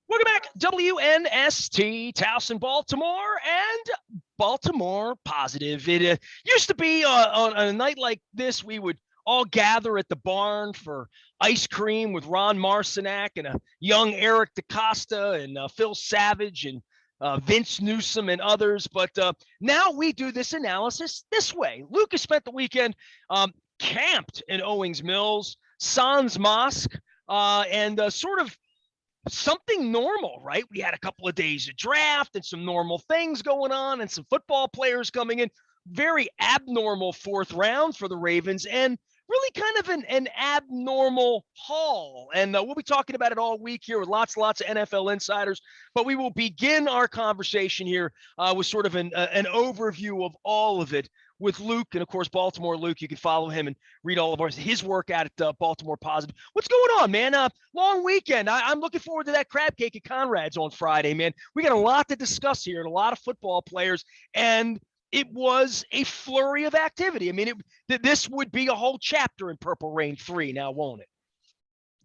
Welcome back, WNST, Towson, Baltimore, and Baltimore Positive. It used to be on a night like this, we would all gather at the barn for ice cream with Ron Marcinak and a young Eric DaCosta and Phil Savage and Vince Newsom and others. But now we do this analysis this way. Lucas spent the weekend camped in Owings Mills, Sans Mosque, and sort of something normal, right? We had a couple of days of draft and some normal things going on and some football players coming in. Very abnormal fourth round for the Ravens and really kind of an abnormal haul. And we'll be talking about it all week here with lots of NFL insiders. But we will begin our conversation here with sort of an overview of all of it with Luke, and of course, Baltimore Luke. You can follow him and read all of his work out at Baltimore Positive. What's going on, man? Long weekend. I'm looking forward to that crab cake at Conrad's on Friday, man. We got a lot to discuss here and a lot of football players, and it was a flurry of activity. I mean, this would be a whole chapter in Purple Rain 3 now, won't it?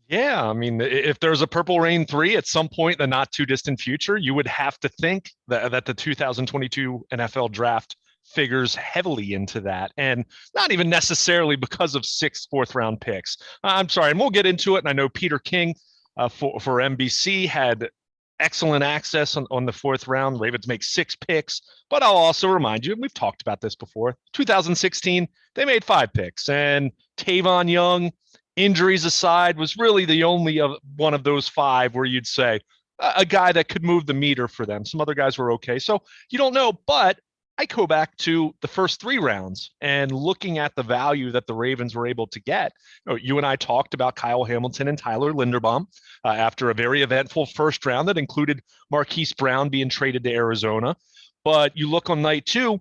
Yeah, I mean, if there's a Purple Rain 3 at some point in the not too distant future, you would have to think that the 2022 NFL draft figures heavily into that, and not even necessarily because of 6 fourth-round picks. I'm sorry, and we'll get into it. And I know Peter King for NBC had excellent access on the fourth round. Ravens make 6 picks, but I'll also remind you, and we've talked about this before, 2016, they made 5 picks, and Tavon Young, injuries aside, was really the only one of those 5 where you'd say a guy that could move the meter for them. Some other guys were okay. So you don't know, but I go back to the first 3 rounds and looking at the value that the Ravens were able to get. You and I talked about Kyle Hamilton and Tyler Linderbaum after a very eventful first round that included Marquis Brown being traded to Arizona. But you look on night 2,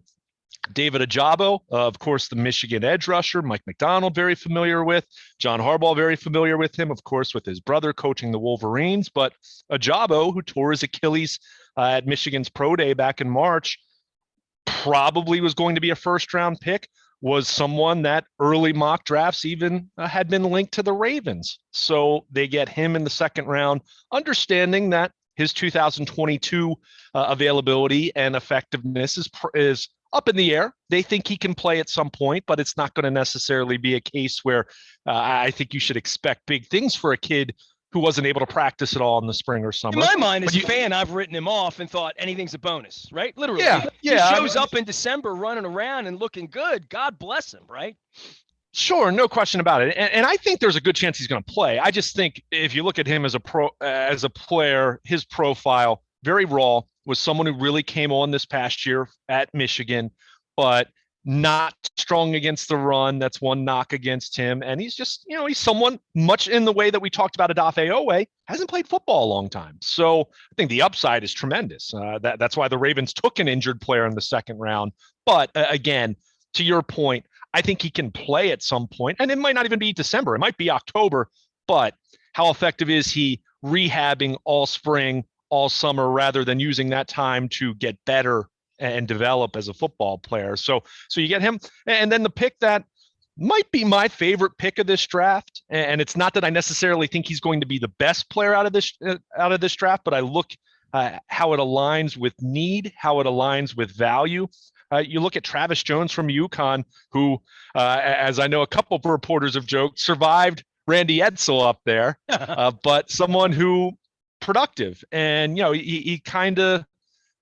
David Ajabo, of course, the Michigan edge rusher, Mike McDonald, very familiar with, John Harbaugh, very familiar with him, of course, with his brother coaching the Wolverines. But Ajabo, who tore his Achilles at Michigan's Pro Day back in March, probably was going to be a first-round pick, was someone that early mock drafts even had been linked to the Ravens. So they get him in the second round, understanding that his 2022 availability and effectiveness is up in the air. They think he can play at some point, but it's not going to necessarily be a case where I think you should expect big things for a kid who wasn't able to practice at all in the spring or summer. In my mind, as a fan, I've written him off and thought anything's a bonus, right? Literally. Yeah. He shows up in December running around and looking good. God bless him, right? Sure, no question about it. And I think there's a good chance he's going to play. I just think if you look at him as a player, his profile, very raw, was someone who really came on this past year at Michigan, but not strong against the run. That's one knock against him. And he's just, he's someone much in the way that we talked about Odafe Oweh, hasn't played football a long time. So I think the upside is tremendous. That's why the Ravens took an injured player in the second round. But again, to your point, I think he can play at some point, and it might not even be December. It might be October, but how effective is he rehabbing all spring, all summer, rather than using that time to get better and develop as a football player? So you get him. And then the pick that might be my favorite pick of this draft, and it's not that I necessarily think he's going to be the best player out of this draft, but I look how it aligns with need, how it aligns with value. You look at Travis Jones from UConn, who, as I know a couple of reporters have joked, survived Randy Edsall up there, but someone who productive. And, he kind of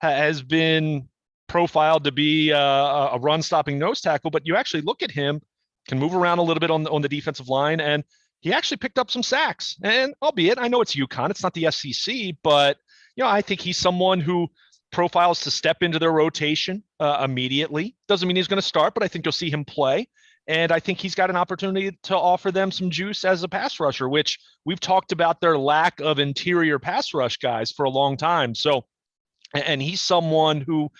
has been profiled to be a run-stopping nose tackle, but you actually look at him, can move around a little bit on the defensive line, and he actually picked up some sacks. And albeit, I know it's UConn, it's not the SEC, but, I think he's someone who profiles to step into their rotation immediately. Doesn't mean he's going to start, but I think you'll see him play. And I think he's got an opportunity to offer them some juice as a pass rusher, which we've talked about their lack of interior pass rush guys for a long time. So, and he's someone who,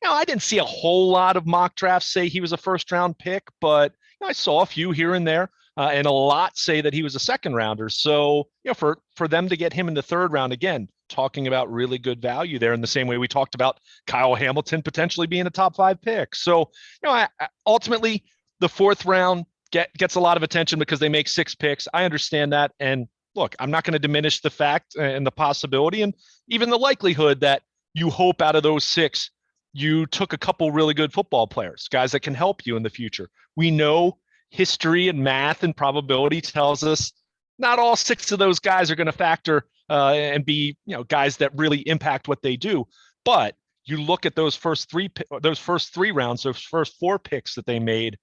I didn't see a whole lot of mock drafts say he was a first round pick, but I saw a few here and there, and a lot say that he was a second rounder. So, for them to get him in the third round, again, talking about really good value there in the same way we talked about Kyle Hamilton potentially being a top 5 pick. So, ultimately the fourth round gets a lot of attention because they make 6 picks. I understand that. And look, I'm not going to diminish the fact and the possibility and even the likelihood that you hope out of those 6, you took a couple really good football players, guys that can help you in the future. We know history and math and probability tells us not all 6 of those guys are going to factor and be, guys that really impact what they do. But you look at those first 3 rounds, those first 4 picks that they made,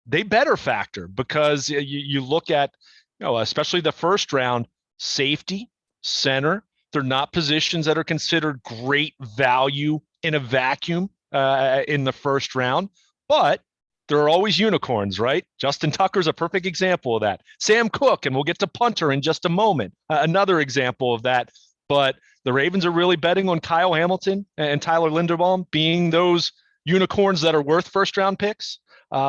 they better factor because you look at, especially the first round, safety, center, they're not positions that are considered great value in a vacuum in the first round, but there are always unicorns, right? Justin Tucker's a perfect example of that. Sam Cook, and we'll get to punter in just a moment, another example of that. But the Ravens are really betting on Kyle Hamilton and Tyler Linderbaum being those unicorns that are worth first-round picks.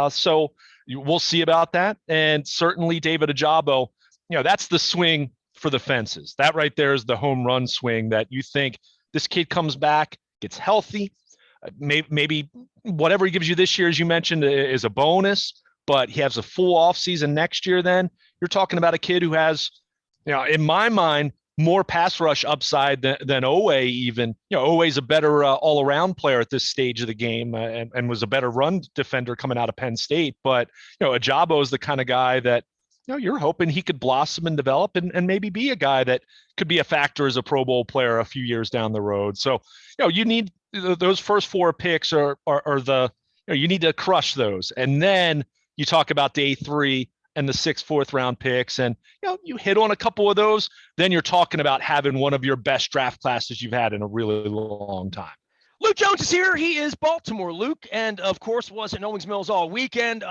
So we'll see about that. And certainly David Ajabo, that's the swing for the fences. That right there is the home run swing that you think this kid comes back, gets healthy. Maybe whatever he gives you this year, as you mentioned, is a bonus, but he has a full offseason next year. Then you're talking about a kid who has, in my mind, more pass rush upside than Owe even. Owe's a better all-around player at this stage of the game and was a better run defender coming out of Penn State. But, Ajabo is the kind of guy that, you're hoping he could blossom and develop and maybe be a guy that could be a factor as a Pro Bowl player a few years down the road. So, you need those first 4 picks are the, you need to crush those. And then you talk about day 3 and the 6 4th-round picks. And, you hit on a couple of those, then you're talking about having one of your best draft classes you've had in a really long time. Luke Jones is here. He is Baltimore Luke, and of course was at Owings Mills all weekend.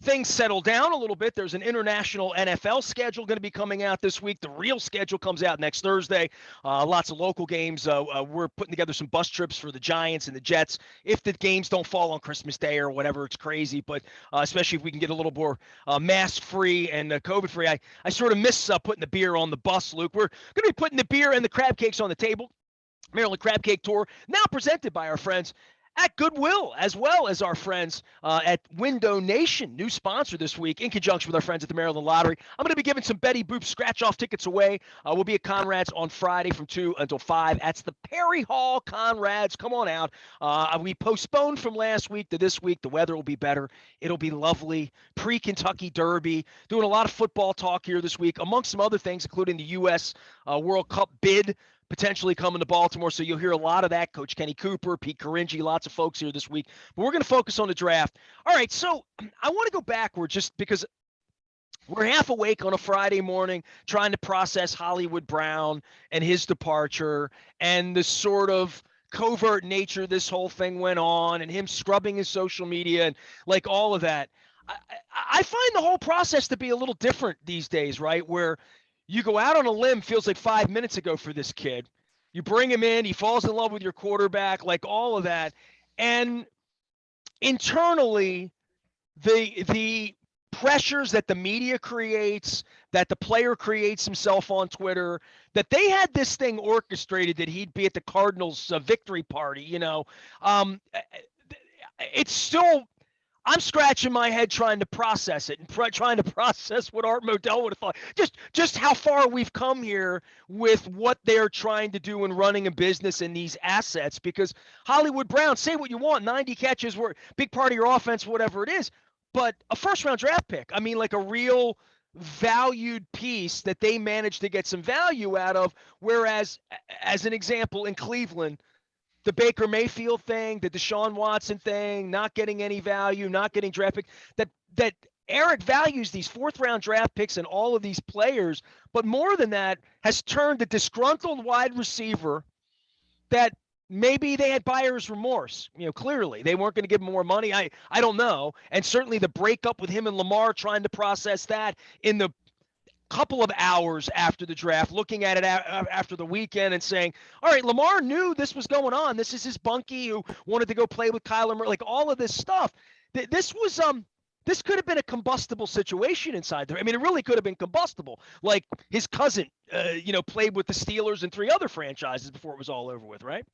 Things settled down a little bit. There's an international NFL schedule going to be coming out this week. The real schedule comes out next Thursday. Lots of local games. We're putting together some bus trips for the Giants and the Jets. If the games don't fall on Christmas Day or whatever, it's crazy. But especially if we can get a little more mask-free and COVID-free. I sort of miss putting the beer on the bus, Luke. We're going to be putting the beer and the crab cakes on the table. Maryland Crab Cake Tour, now presented by our friends at Goodwill, as well as our friends at Window Nation, new sponsor this week, in conjunction with our friends at the Maryland Lottery. I'm going to be giving some Betty Boop scratch-off tickets away. We'll be at Conrad's on Friday from 2 until 5. That's the Perry Hall Conrad's. Come on out. We postponed from last week to this week. The weather will be better. It'll be lovely. Pre-Kentucky Derby. Doing a lot of football talk here this week, amongst some other things, including the U.S. World Cup bid potentially coming to Baltimore, so you'll hear a lot of that. Coach Kenny Cooper, Pete Caringi, lots of folks here this week. But we're going to focus on the draft. All right, so I want to go backward just because we're half awake on a Friday morning trying to process Hollywood Brown and his departure and the sort of covert nature this whole thing went on and him scrubbing his social media and like all of that. I find the whole process to be a little different these days, right, where you go out on a limb, feels like 5 minutes ago for this kid. You bring him in, he falls in love with your quarterback, like all of that. And internally, the pressures that the media creates, that the player creates himself on Twitter, that they had this thing orchestrated that he'd be at the Cardinals' victory party, it's still – I'm scratching my head trying to process it and trying to process what Art Modell would have thought. Just how far we've come here with what they're trying to do in running a business and these assets. Because Hollywood Brown, say what you want, 90 catches were a big part of your offense, whatever it is. But a first-round draft pick, I mean, like a real valued piece that they managed to get some value out of. Whereas, as an example, in Cleveland, the Baker Mayfield thing, the Deshaun Watson thing, not getting any value, not getting draft pick, that Eric values these 4th-round draft picks and all of these players, but more than that, has turned a disgruntled wide receiver that maybe they had buyer's remorse. Clearly they weren't going to give him more money. I don't know. And certainly the breakup with him and Lamar, trying to process that in the couple of hours after the draft, looking at it after the weekend and saying, all right, Lamar knew this was going on. This is his bunkie who wanted to go play with Kyler Murray, like all of this stuff. This could have been a combustible situation inside there. I mean, it really could have been combustible. Like his cousin, played with the Steelers and 3 other franchises before it was all over with, right?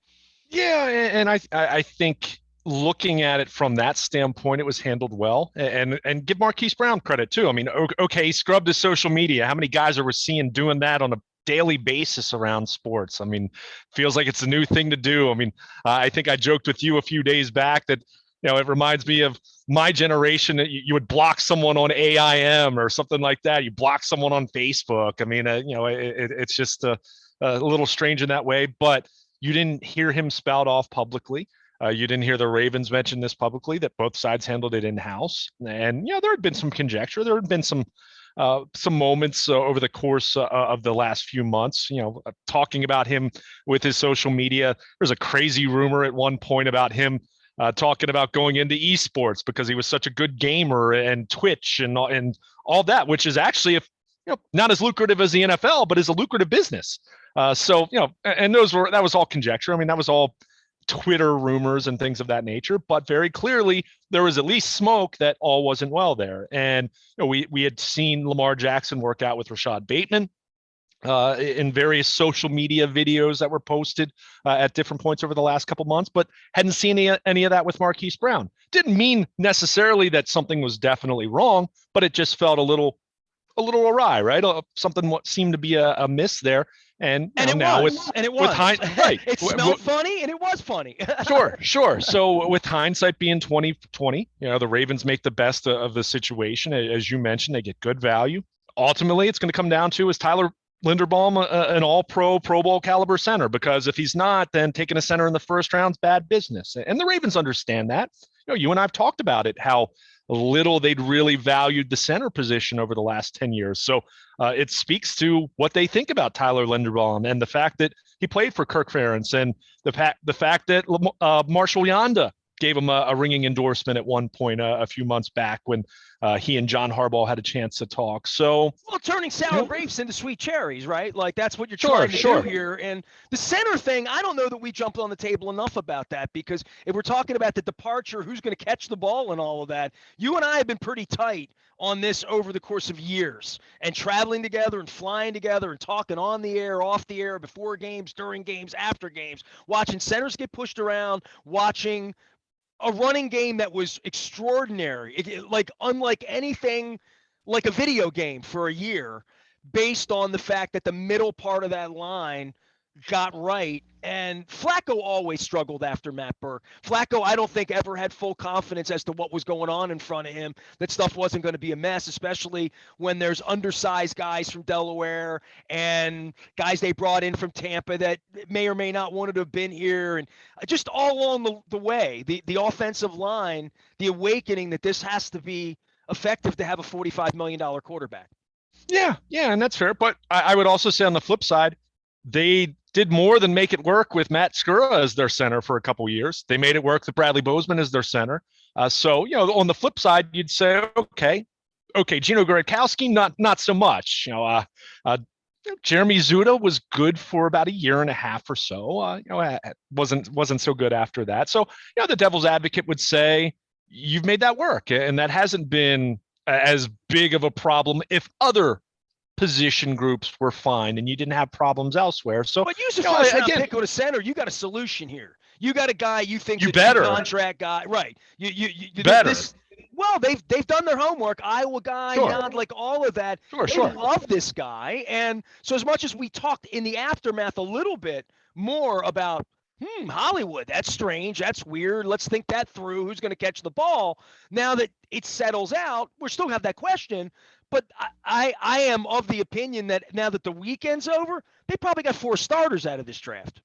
Yeah, and I think looking at it from that standpoint, it was handled well, and give Marquis Brown credit too. I mean, okay, he scrubbed his social media. How many guys are we seeing doing that on a daily basis around sports? I mean, feels like it's a new thing to do. I mean, I think I joked with you a few days back that, it reminds me of my generation. That you would block someone on AIM or something like that. You block someone on Facebook. I mean, it's just a little strange in that way, but you didn't hear him spout off publicly. You didn't hear the Ravens mention this publicly, that both sides handled it in-house. And, there had been some conjecture. There had been some moments over the course of the last few months, talking about him with his social media. There's a crazy rumor at one point about him talking about going into esports because he was such a good gamer, and Twitch and all that, which is actually, not as lucrative as the NFL, but is a lucrative business. So, and that was all conjecture. I mean, that was all Twitter rumors and things of that nature, but very clearly there was at least smoke that all wasn't well there. And we had seen Lamar Jackson work out with Rashad Bateman in various social media videos that were posted at different points over the last couple months, but hadn't seen any of that with Marquis Brown. Didn't mean necessarily that something was definitely wrong, but it just felt a little awry, right? Something what seemed to be a miss there. And now with hindsight, right? It smelled funny, and it was funny. Sure. So with hindsight being 2020, the Ravens make the best of the situation. As you mentioned, they get good value. Ultimately, it's going to come down to, is Tyler Linderbaum an all-pro, Pro Bowl caliber center? Because if he's not, then taking a center in the first round's bad business. And the Ravens understand that. You and I have talked about it, how little they'd really valued the center position over the last 10 years. So it speaks to what they think about Tyler Linderbaum, and the fact that he played for Kirk Ferentz, and the fact that Marshall Yanda gave him a ringing endorsement at one point a few months back when he and John Harbaugh had a chance to talk. So, well, turning sour grapes into sweet cherries, right? Like, that's what you're trying to do here. And the center thing, I don't know that we jumped on the table enough about that, because if we're talking about the departure, who's going to catch the ball and all of that, you and I have been pretty tight on this over the course of years, and traveling together and flying together and talking on the air, off the air, before games, during games, after games, watching centers get pushed around, watching a running game that was extraordinary, like unlike anything, like a video game for a year, based on the fact that the middle part of that line got right. And Flacco always struggled after Matt Burke. Flacco, I don't think, ever had full confidence as to what was going on in front of him, that stuff wasn't going to be a mess, especially when there's undersized guys from Delaware and guys they brought in from Tampa that may or may not wanted to have been here. And just all along the way, the offensive line, the awakening that this has to be effective to have a $45 million quarterback. Yeah, and that's fair. But I would also say, on the flip side, they did more than make it work with Matt Skura as their center for a couple years. They made it work with Bradley Bozeman as their center. So, on the flip side, you'd say, okay, Gino Gradkowski, not so much. Jeremy Zuda was good for about a year and a half or so. Wasn't so good after that. So, the devil's advocate would say, you've made that work, and that hasn't been as big of a problem if other position groups were fine and you didn't have problems elsewhere. So, but use a first round pick on a center. You got a solution here. You got a guy you think you better contract guy, right? You better. Well, they've done their homework. Iowa guy, sure. like all of that. Sure. Love this guy, and so as much as we talked in the aftermath a little bit more about Hollywood, that's strange, that's weird, let's think that through, who's going to catch the ball, now that it settles out, we still have that question. But I am of the opinion that now that the weekend's over, they probably got 4 starters out of this draft.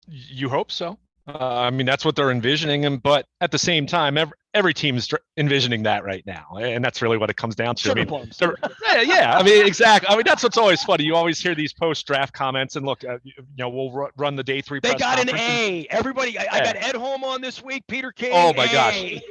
You hope so. I mean, that's what they're envisioning, but at the same time, every team's envisioning that right now, and that's really what it comes down to. Sugar plums. Yeah. I mean, exactly. I mean, that's what's always funny. You always hear these post-draft comments, and look, we'll run the day 3. They got an A. Everybody, I got Ed Holm on this week. Peter King. Oh my gosh.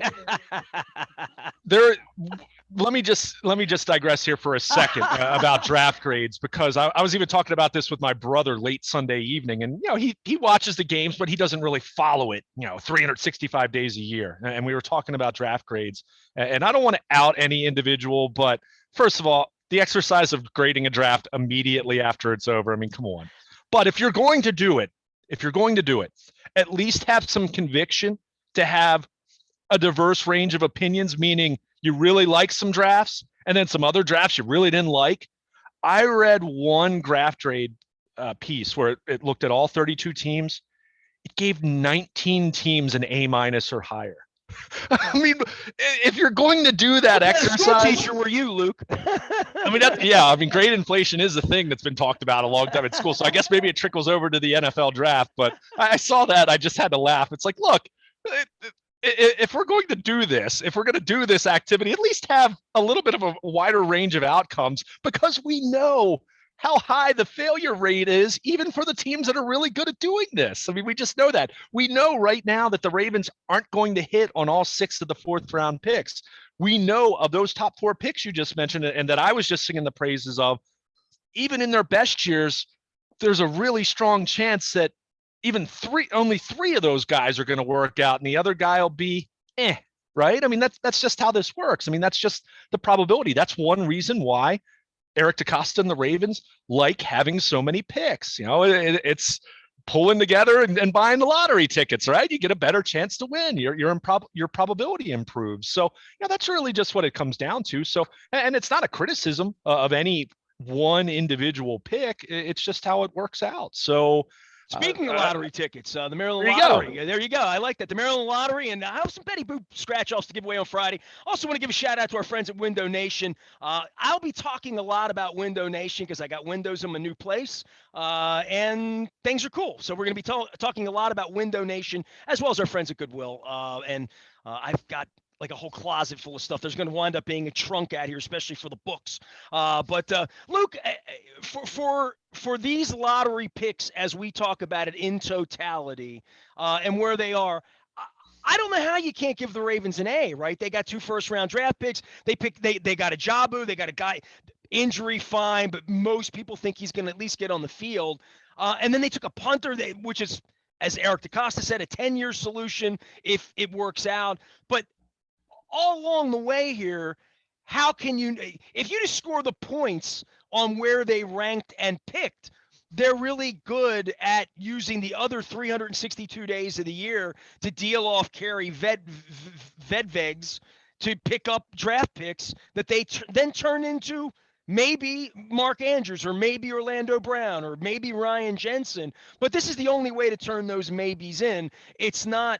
Let me just digress here for a second about draft grades, because I was even talking about this with my brother late Sunday evening, and he watches the games, but he doesn't really follow it 365 days a year, and we were talking about draft grades, and I don't want to out any individual, but first of all, the exercise of grading a draft immediately after it's over, I mean, come on. But if you're going to do it, at least have some conviction to have a diverse range of opinions, meaning you really like some drafts and then some other drafts you really didn't like. I read one draft grade piece where it looked at all 32 teams. It gave 19 teams an A- or higher. I mean, if you're going to do that exercise, school teacher were you, Luke? I mean, yeah. I mean, grade inflation is a thing that's been talked about a long time at school. So I guess maybe it trickles over to the NFL draft. But I saw that, I just had to laugh. It's like, look, if we're going to do this, if we're going to do this activity, at least have a little bit of a wider range of outcomes, because we know how high the failure rate is, even for the teams that are really good at doing this. I mean, we just know that. We know right now that the Ravens aren't going to hit on all 6 of the 4th round picks. We know of those top 4 picks you just mentioned, and that I was just singing the praises of, even in their best years, there's a really strong chance that only 3 of those guys are going to work out, and the other guy will be right? I mean, that's just how this works. I mean, that's just the probability. That's one reason why Eric DeCosta and the Ravens like having so many picks. It's pulling together and buying the lottery tickets, right? You get a better chance to win. Your probability improves. So, that's really just what it comes down to. So, and it's not a criticism of any one individual pick. It's just how it works out. So, speaking of lottery tickets, the Maryland there Lottery. There you go. I like that. The Maryland Lottery, and I have some Betty Boop scratch-offs to give away on Friday. Also want to give a shout-out to our friends at Window Nation. I'll be talking a lot about Window Nation because I got windows in my new place, and things are cool. So we're going to be talking a lot about Window Nation, as well as our friends at Goodwill. And I've got like a whole closet full of stuff. There's going to wind up being a trunk out here, especially for the books. But Luke, for these lottery picks, as we talk about it in totality, and where they are, I don't know how you can't give the Ravens an A, right? They got 2 first-round draft picks. They got Ajabo. They got a guy, injury fine, but most people think he's going to at least get on the field. And then they took a punter, which is, as Eric DeCosta said, a 10-year solution if it works out. But all along the way here, how can you, if you just score the points on where they ranked and picked, they're really good at using the other 362 days of the year to deal off carry vedvegs to pick up draft picks that they then turn into maybe Mark Andrews or maybe Orlando Brown or maybe Ryan Jensen. But this is the only way to turn those maybes in. It's not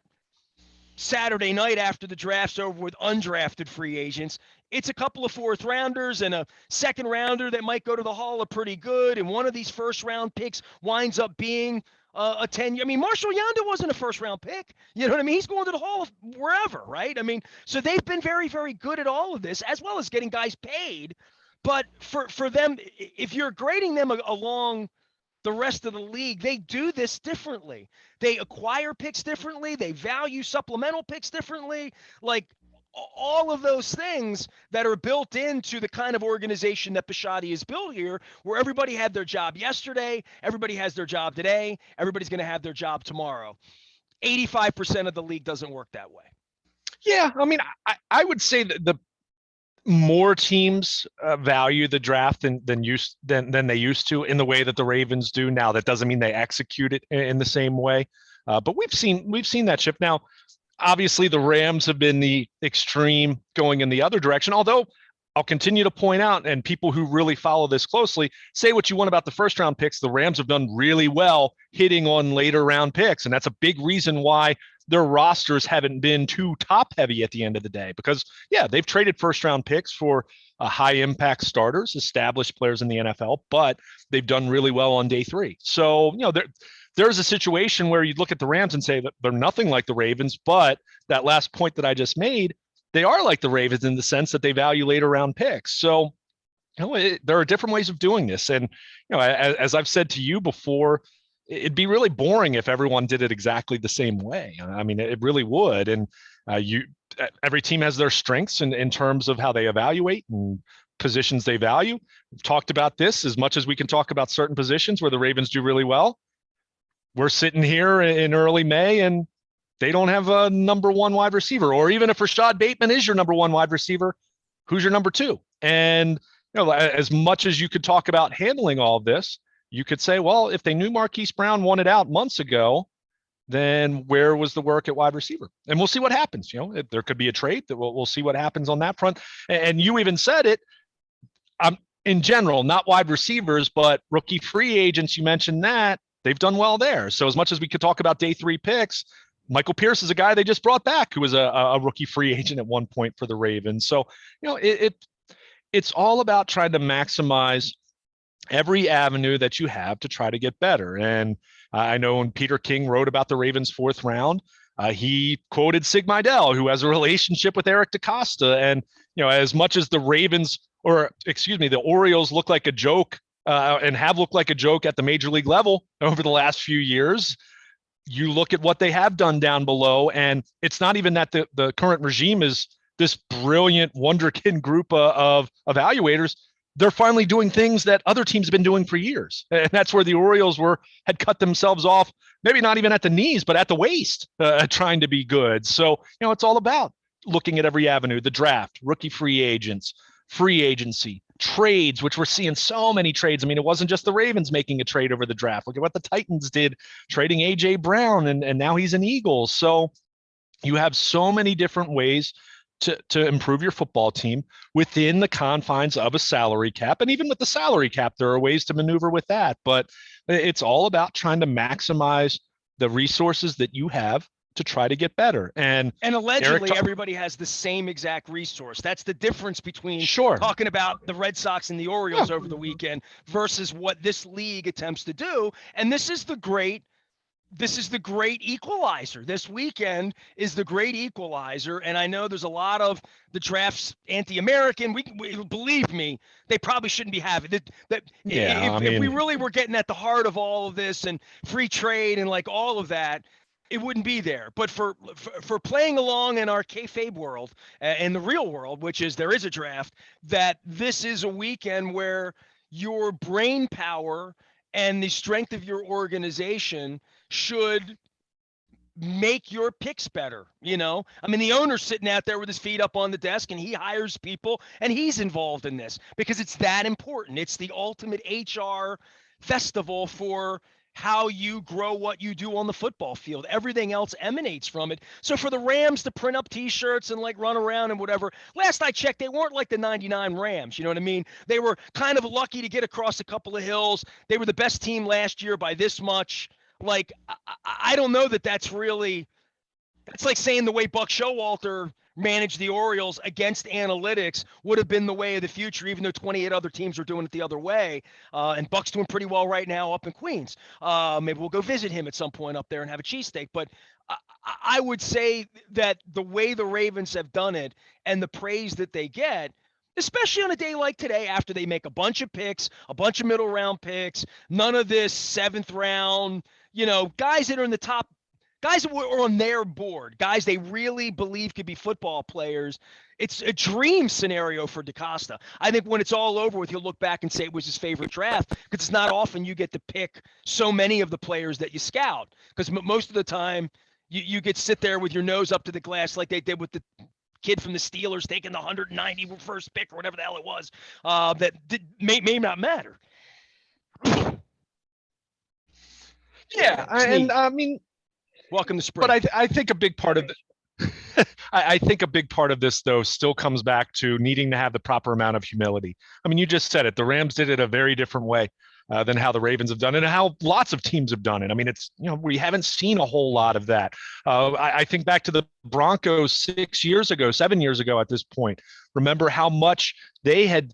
Saturday night after the draft's over with undrafted free agents. It's a couple of 4th rounders and a 2nd rounder that might go to the Hall of pretty good. And one of these 1st round picks winds up being a 10. I mean, Marshall Yanda wasn't a 1st round pick. You know what I mean? He's going to the Hall of wherever, right? I mean, so they've been very, very good at all of this, as well as getting guys paid. But for them, if you're grading them along the rest of the league, they do this differently. They acquire picks differently. They value supplemental picks differently. Like all of those things that are built into the kind of organization that Bisciotti has built here, where everybody had their job yesterday, everybody has their job today, everybody's going to have their job tomorrow. 85% of the league doesn't work that way. Yeah, I mean, I would say that the more teams value the draft than they used to in the way that the Ravens do now. That doesn't mean they execute it in the same way, but we've seen that shift. Now, obviously, the Rams have been the extreme going in the other direction. Although I'll continue to point out, and people who really follow this closely, say what you want about the 1st round picks, the Rams have done really well hitting on later round picks, and that's a big reason why their rosters haven't been too top heavy at the end of the day, because they've traded 1st round picks for high impact starters, established players in the NFL, but they've done really well on day 3. So, there's a situation where you look at the Rams and say that they're nothing like the Ravens, but that last point that I just made, they are like the Ravens in the sense that they value later round picks. So, there are different ways of doing this. And, as I've said to you before, it'd be really boring if everyone did it exactly the same way. I mean, it really would. And every team has their strengths in terms of how they evaluate and positions they value. We've talked about this as much as we can talk about certain positions where the Ravens do really well. We're sitting here in early May and they don't have a number 1 wide receiver, or even if Rashad Bateman is your number 1 wide receiver, who's your number 2? And, as much as you could talk about handling all of this, you could say, well, if they knew Marquis Brown wanted out months ago, then where was the work at wide receiver? And we'll see what happens. There could be a trade that we'll see what happens on that front. And you even said it. In general, not wide receivers, but rookie free agents. You mentioned that they've done well there. So as much as we could talk about day 3 picks, Michael Pierce is a guy they just brought back who was a rookie free agent at one point for the Ravens. So, it's all about trying to maximize every avenue that you have to try to get better. And I know when Peter King wrote about the Ravens' 4th round, he quoted Sig Mejdal, who has a relationship with Eric DeCosta. And, as much as the Orioles look like a joke and have looked like a joke at the major league level over the last few years, you look at what they have done down below, and it's not even that the current regime is this brilliant wonderkind group of evaluators. They're finally doing things that other teams have been doing for years. And that's where the Orioles had cut themselves off, maybe not even at the knees, but at the waist, trying to be good. So, it's all about looking at every avenue, the draft, rookie free agents, free agency, trades, which we're seeing so many trades. I mean, it wasn't just the Ravens making a trade over the draft. Look at what the Titans did, trading A.J. Brown, and now he's an Eagle. So you have so many different ways to improve your football team within the confines of a salary cap. And even with the salary cap, there are ways to maneuver with that. But it's all about trying to maximize the resources that you have to try to get better. And allegedly everybody has the same exact resource. That's the difference between talking about the Red Sox and the Orioles over the weekend versus what this league attempts to do. And this is the great equalizer. This weekend is the great equalizer. And I know there's a lot of the draft's anti-American. We believe me, they probably shouldn't be having it. If we really were getting at the heart of all of this and free trade and like all of that, it wouldn't be there. But for playing along in our kayfabe world, in the real world, which is there is a draft, that this is a weekend where your brain power and the strength of your organization should make your picks better. I mean, the owner's sitting out there with his feet up on the desk and he hires people and he's involved in this because it's that important. It's the ultimate HR festival for how you grow what you do on the football field. Everything else emanates from it. So for the Rams to print up T-shirts and like run around and whatever, last I checked, they weren't like the 99 Rams. You know what I mean? They were kind of lucky to get across a couple of hills. They were the best team last year by this much. Like, I don't know that's really – that's like saying the way Buck Showalter managed the Orioles against analytics would have been the way of the future, even though 28 other teams are doing it the other way. And Buck's doing pretty well right now up in Queens. Maybe we'll go visit him at some point up there and have a cheesesteak. But I would say that the way the Ravens have done it and the praise that they get, especially on a day like today, after they make a bunch of picks, a bunch of middle round picks, none of this 7th round, guys that are in the top, guys that were on their board, guys they really believe could be football players. It's a dream scenario for DeCosta. I think when it's all over with, he'll look back and say it was his favorite draft because it's not often you get to pick so many of the players that you scout, because most of the time you get to sit there with your nose up to the glass like they did with the kid from the Steelers taking the 191st pick or whatever the hell it was, may not matter. Yeah, and I mean, welcome to spring. But I think a big part of I think a big part of this, though, still comes back to needing to have the proper amount of humility. I mean, you just said it. The Rams did it a very different way than how the Ravens have done it and how lots of teams have done it. I mean, it's, we haven't seen a whole lot of that. I think back to the Broncos 7 years ago at this point. Remember how much they had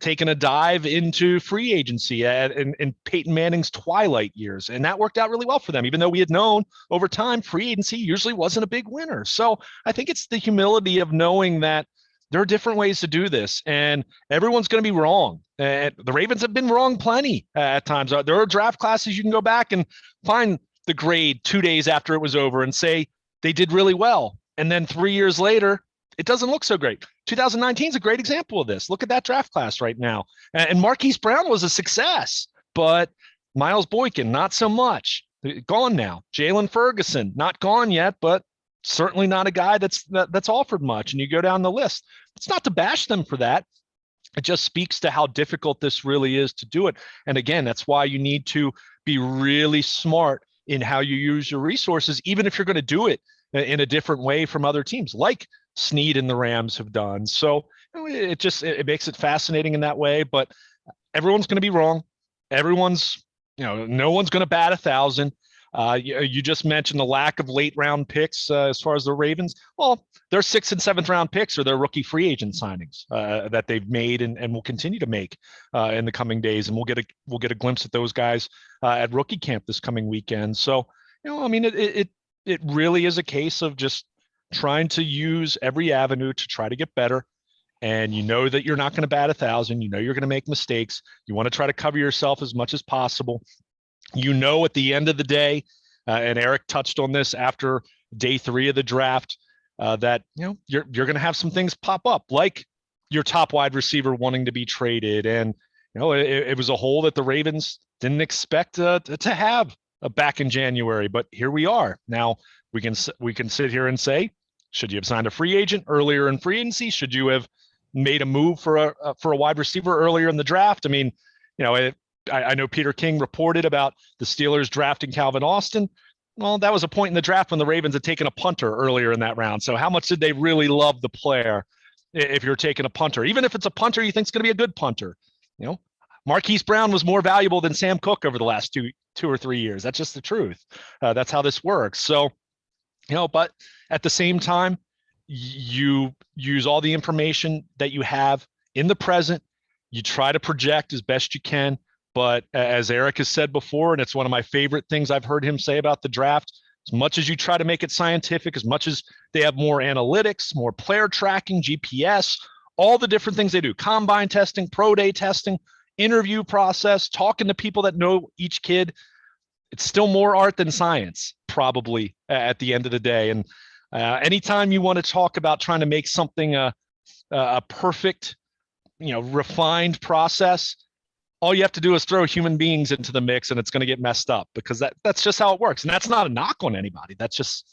taken a dive into free agency in Peyton Manning's twilight years. And that worked out really well for them, even though we had known over time free agency usually wasn't a big winner. So I think it's the humility of knowing that there are different ways to do this and everyone's going to be wrong. And the Ravens have been wrong plenty at times. There are draft classes you can go back and find the grade 2 days after it was over and say they did really well. And then 3 years later, it doesn't look so great. 2019 is a great example of this. Look at that draft class right now. And Marquis Brown was a success, but Miles Boykin, not so much. Gone now. Jalen Ferguson, not gone yet, but certainly not a guy that's offered much. And you go down the list. It's not to bash them for that. It just speaks to how difficult this really is to do it. And again, that's why you need to be really smart in how you use your resources, even if you're going to do it in a different way from other teams, like Snead and the Rams have done. So it makes it fascinating in that way. But everyone's going to be wrong. Everyone's, no one's going to bat 1,000. You just mentioned the lack of late round picks as far as the Ravens. Well, their 6th and 7th round picks are their rookie free agent signings that they've made and will continue to make in the coming days. And we'll get a glimpse at those guys at rookie camp this coming weekend. So, it really is a case of just trying to use every avenue to try to get better. And that you're not going to bat 1,000. You're going to make mistakes. You want to try to cover yourself as much as possible. At the end of the day, and Eric touched on this after day 3 of the draft, that you're going to have some things pop up, like your top wide receiver wanting to be traded, and it was a hole that the Ravens didn't expect to have back in January, but here we are. Now we can sit here and say, should you have signed a free agent earlier in free agency? Should you have made a move for a wide receiver earlier in the draft? I mean, I know Peter King reported about the Steelers drafting Calvin Austin. Well, that was a point in the draft when the Ravens had taken a punter earlier in that round. So how much did they really love the player if you're taking a punter? Even if it's a punter you think is going to be a good punter. Marquis Brown was more valuable than Sam Cook over the last two or 3 years. That's just the truth. That's how this works. So, but at the same time, you use all the information that you have in the present. You try to project as best you can. But as Eric has said before, and it's one of my favorite things I've heard him say about the draft, as much as you try to make it scientific, as much as they have more analytics, more player tracking, GPS, all the different things they do, combine testing, pro day testing, interview process, talking to people that know each kid, it's still more art than science, probably, at the end of the day. And anytime you want to talk about trying to make something a perfect, refined process, all you have to do is throw human beings into the mix and it's going to get messed up, because that's just how it works. And that's not a knock on anybody. That's just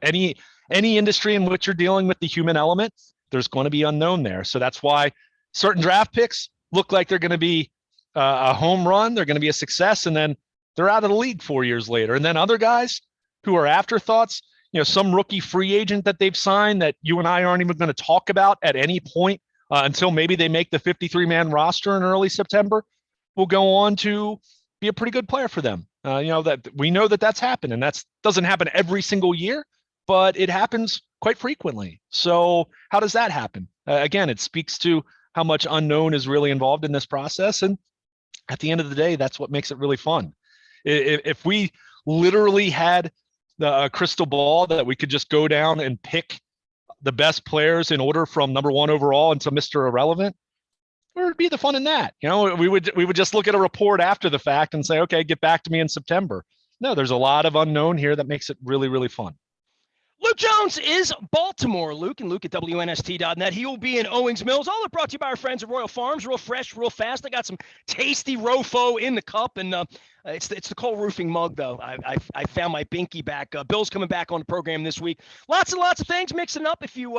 any industry in which you're dealing with the human element, there's going to be unknown there. So that's why certain draft picks look like they're going to be a home run. They're going to be a success. And then they're out of the league 4 years later. And then other guys who are afterthoughts, some rookie free agent that they've signed that you and I aren't even going to talk about at any point until maybe they make the 53-man roster in early September, will go on to be a pretty good player for them. That we know that's happened, and that doesn't happen every single year, but it happens quite frequently. So how does that happen? Again, it speaks to how much unknown is really involved in this process. And at the end of the day, that's what makes it really fun. If we literally had the crystal ball that we could just go down and pick the best players in order from number 1 overall into Mr. Irrelevant, where would be the fun in that? We would just look at a report after the fact and say, okay, get back to me in September. No, there's a lot of unknown here that makes it really, really fun. Luke Jones is Baltimore. Luke at WNST.net. He will be in Owings Mills. All are brought to you by our friends at Royal Farms. Real fresh, real fast. They got some tasty Rofo in the cup, and it's the Cole Roofing mug, though. I found my binky back. Bill's coming back on the program this week. Lots and lots of things mixing up. If you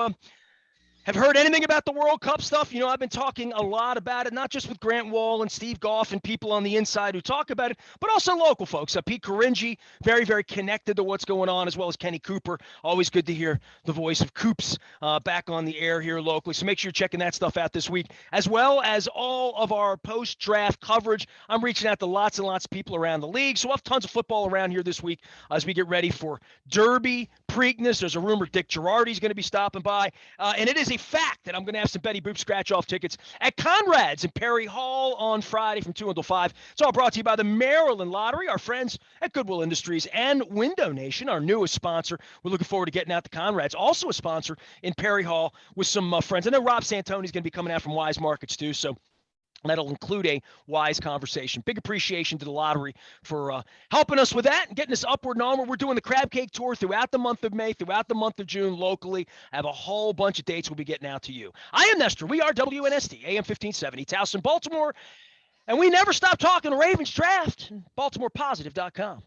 have heard anything about the World Cup stuff, I've been talking a lot about it, not just with Grant Wall and Steve Goff and people on the inside who talk about it, but also local folks. Pete Caringi, very, very connected to what's going on, as well as Kenny Cooper. Always good to hear the voice of Coops back on the air here locally. So make sure you're checking that stuff out this week, as well as all of our post-draft coverage. I'm reaching out to lots and lots of people around the league, so we'll have tons of football around here this week as we get ready for Derby, Preakness. There's a rumor Dick Girardi's going to be stopping by, and it is a fact that I'm going to have some Betty Boop scratch-off tickets at Conrad's in Perry Hall on Friday from 2 until 5. It's all brought to you by the Maryland Lottery, our friends at Goodwill Industries, and Window Nation, our newest sponsor. We're looking forward to getting out to Conrad's, also a sponsor in Perry Hall with some friends. I know Rob Santoni's going to be coming out from Wise Markets too, so that'll include a wise conversation. Big appreciation to the lottery for helping us with that and getting us upward and onward. We're doing the Crab Cake Tour throughout the month of May, throughout the month of June locally. I have a whole bunch of dates we'll be getting out to you. I am Nestor. We are WNST, AM 1570, Towson, Baltimore. And we never stop talking Ravens draft. BaltimorePositive.com.